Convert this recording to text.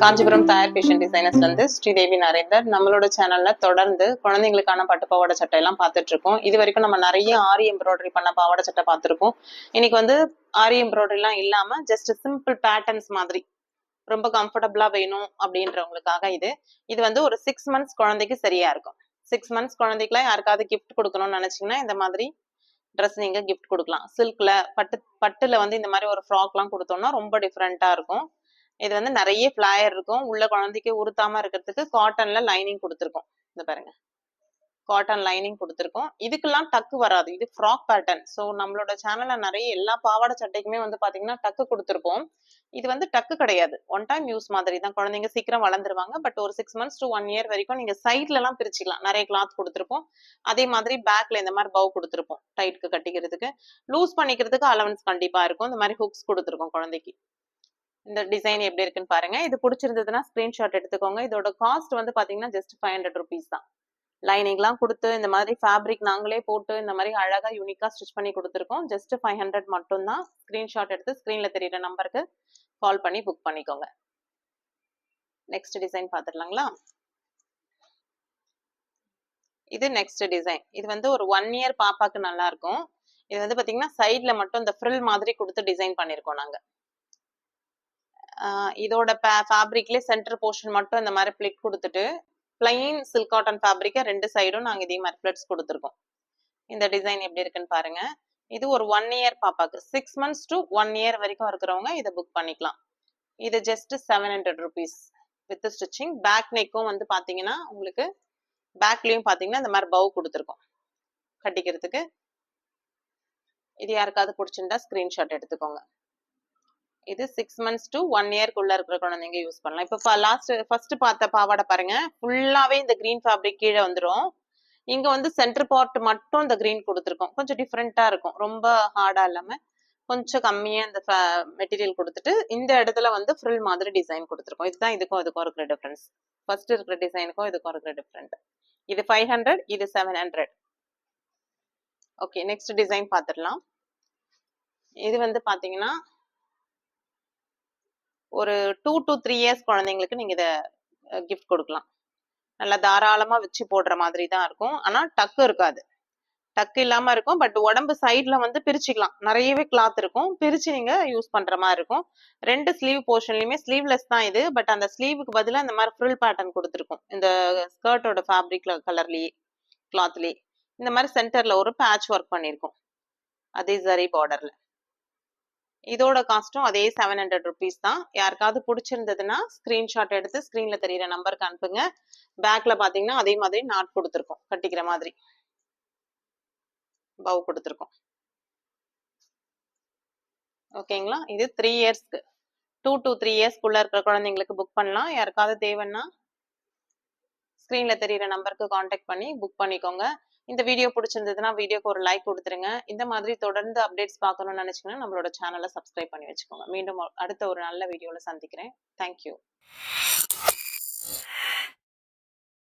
காஞ்சிபுரம் தயார் ஃபேஷன் டிசைனர்ஸ்ல இருந்து ஸ்ரீதேவி நரேந்தர். நம்மளோட சேனல்ல தொடர்ந்து குழந்தைங்களுக்கான பட்டு பாவாடை சட்டை எல்லாம் பார்த்துட்டு இருக்கோம். இது வரைக்கும் நம்ம நிறைய ஆரி எம்ப்ராய்டரி பண்ண பாவாடை சட்டை பார்த்துருக்கோம். இன்னைக்கு வந்து ஆரி எம்ப்ராய்டரி எல்லாம் இல்லாம ஜஸ்ட் சிம்பிள் பேட்டர்ன்ஸ் மாதிரி ரொம்ப கம்ஃபர்டபுளா வேணும் அப்படின்றவங்களுக்காக இது வந்து ஒரு 6 months குழந்தைக்கு சரியா இருக்கும். 6 months குழந்தைக்குலாம் யாருக்காவது கிஃப்ட் கொடுக்கணும்னு நினைச்சீங்கன்னா இந்த மாதிரி ட்ரெஸ் நீங்க கிஃப்ட் கொடுக்கலாம். சில்க்ல பட்டுல வந்து இந்த மாதிரி ஒரு ஃப்ராக் எல்லாம் கொடுத்தோம்னா ரொம்ப டிஃப்ரெண்டா இருக்கும். இது வந்து நிறைய ஃபிளாயர் இருக்கும். உள்ள குழந்தைக்கு உறுத்தாம இருக்கிறதுக்கு காட்டன்ல லைனிங் கொடுத்துருக்கோம். இந்த பாருங்க, காட்டன் லைனிங் கொடுத்துருக்கோம். இதுக்கெல்லாம் டக்கு வராது, இது ஃப்ராக் பேட்டர்ன். ஸோ நம்மளோட சேனல்ல நிறைய எல்லா பாவாடை சட்டைக்குமே வந்து பாத்தீங்கன்னா டக்கு கொடுத்துருப்போம். இது வந்து டக்கு கிடையாது, ஒன் டைம் யூஸ் மாதிரி தான். குழந்தைங்க சீக்கிரம் வளர்ந்துருவாங்க. பட் ஒரு 6 months to 1 year வரைக்கும் நீங்க சைட்ல எல்லாம் பிரிச்சுக்கலாம். நிறைய கிளாத் கொடுத்துருப்போம். அதே மாதிரி பேக்ல இந்த மாதிரி பவு கொடுத்துருப்போம். டைட்க்கு கட்டிக்கிறதுக்கு, லூஸ் பண்ணிக்கிறதுக்கு அலவன்ஸ் கண்டிப்பா இருக்கும். இந்த மாதிரி ஹுக்ஸ் கொடுத்துருக்கோம் குழந்தைக்கு. இந்த டிசைன் எப்படி இருக்குன்னு பாருங்க. இது பிடிச்சிருந்ததுன்னா ஸ்கிரீன்ஷாட் எடுத்துக்கோங்க. இதோட காஸ்ட் வந்து பாத்தீங்கன்னா ஜஸ்ட் 500 rupees தான். லைனிங்லாம் கொடுத்து இந்த மாதிரி ஃபேப்ரிக் நாங்களே போட்டு இந்த மாதிரி அழகா யூனிக்கா ஸ்டிச் பண்ணி கொடுத்துருக்கோம். ஜஸ்ட் 500 மட்டும் தான். ஸ்கிரீன்ஷாட் எடுத்து ஸ்கிரீன்ல தெரியுற நம்பருக்கு கால் பண்ணி புக் பண்ணிக்கோங்க. நெக்ஸ்ட் டிசைன் பார்த்துடலாங்களா? இது நெக்ஸ்ட் டிசைன். இது வந்து ஒரு 1 year பாப்பாக்கு நல்லா இருக்கும். இது வந்து பாத்தீங்கன்னா சைட்ல மட்டும் இந்த ஃப்ரில் மாதிரி கொடுத்து டிசைன் பண்ணிருக்கோம் நாங்க. இதோட ஃபேப்ரிக்லேயே சென்டர் போர்ஷன் மட்டும் இந்த மாதிரி பிளிட் கொடுத்துட்டு பிளைன் சில்க் காட்டன் ஃபேப்ரிக்கை ரெண்டு சைடும் நாங்கள் இதே மாதிரி பிளிட்ஸ் கொடுத்துருக்கோம். இந்த டிசைன் எப்படி இருக்குன்னு பாருங்க. இது ஒரு 1 year பாப்பாக்கு, 6 months to 1 year வரைக்கும் இருக்கிறவங்க இதை புக் பண்ணிக்கலாம். இது just 700 rupees with stitching. Back நெக்கும் வந்து பாத்தீங்கன்னா உங்களுக்கு பேக்லயும் பாத்தீங்கன்னா இந்த மாதிரி பவு கொடுத்துருக்கோம் கட்டிக்கிறதுக்கு. இது யாருக்காவது பிடிச்சிருந்தா ஸ்கிரீன்ஷாட் எடுத்துக்கோங்க. இது 6 months to 1 year குள்ள இருக்கிற குழந்தைங்க யூஸ் பண்ணலாம். இப்போ ஃபர்ஸ்ட் பார்த்த பாவாடை பாருங்க, ஃபுல்லாவே இந்த கிரீன் ஃபேப்ரிக் கீழே வந்துடும். இங்க வந்து சென்டர் பார்ட் மட்டும் இந்த கிரீன் கொடுத்துருக்கோம். கொஞ்சம் டிஃப்ரெண்டா இருக்கும், ரொம்ப ஹார்டா இல்லாம கொஞ்சம் கம்மியா இந்த மெட்டீரியல் கொடுத்துட்டு இந்த இடத்துல வந்து ஃப்ரில் மாதிரி டிசைன் கொடுத்துருக்கோம். இதுதான் இதுக்கும் இருக்கிற டிஃபரன்ஸ். ஃபர்ஸ்ட் இருக்கிற டிசைனுக்கும் இதுக்கும் இருக்கிற டிஃப்ரெண்ட். இது 500, இது 700. ஓகே, நெக்ஸ்ட் டிசைன் பார்த்துடலாம். இது வந்து பாத்தீங்கன்னா ஒரு 2 to 3 years குழந்தைங்களுக்கு நீங்க இதை கிஃப்ட் கொடுக்கலாம். நல்லா தாராளமா வச்சு போடுற மாதிரி தான் இருக்கும். ஆனா டக்கு இருக்காது, டக்கு இல்லாம இருக்கும். பட் உடம்பு சைட்ல வந்து பிரிச்சுக்கலாம். நிறையவே கிளாத் இருக்கும், பிரிச்சு நீங்க யூஸ் பண்ற மாதிரி இருக்கும். ரெண்டு ஸ்லீவ் போர்ஷன்லயுமே ஸ்லீவ்லெஸ் தான் இது. பட் அந்த ஸ்லீவுக்கு பதிலாக இந்த மாதிரி ஃப்ரில் பேட்டர்ன் கொடுத்துருக்கும். இந்த ஸ்கர்ட்டோட ஃபேப்ரிக்ல கலர்லயே கிளாத்லயே இந்த மாதிரி சென்டர்ல ஒரு பேட்ச் ஒர்க் பண்ணிருக்கோம், அதே ஜரி பார்டர்ல. இதோட காஸ்டும் அதே 700 rupees தான். யாருக்காவது பிடிச்சிருந்ததுன்னா ஸ்கிரீன்ஷாட் எடுத்து ஸ்கிரீன்ல தெரியுற நம்பருக்கு அனுப்புங்க. பேக்ல பாத்தீங்கன்னா அதே மாதிரி நாட் கொடுத்துருக்கோம், கட்டிக்கிற மாதிரி பவு கொடுத்துருக்கோம். ஓகேங்களா? இது 3 yearsக்கு, 2 to 3 years குள்ள இருக்கிற குழந்தைங்களுக்கு புக் பண்ணலாம். யாருக்காவது தேவைன்னா ஸ்கிரீன்ல தெரியுற நம்பருக்கு கான்டாக்ட் பண்ணி புக் பண்ணிக்கோங்க. இந்த வீடியோ பிடிச்சிருந்ததுன்னா வீடியோக்கு ஒரு லைக் கொடுத்துருங்க. இந்த மாதிரி தொடர்ந்து அப்டேட்ஸ் பார்க்கணும்னு நினைச்சீங்கன்னா நம்மளோட சேனலை சப்ஸ்கிரைப் பண்ணி வச்சுக்கோங்க. மீண்டும் அடுத்த ஒரு நல்ல வீடியோல சந்திக்கிறேன். தேங்க்யூ.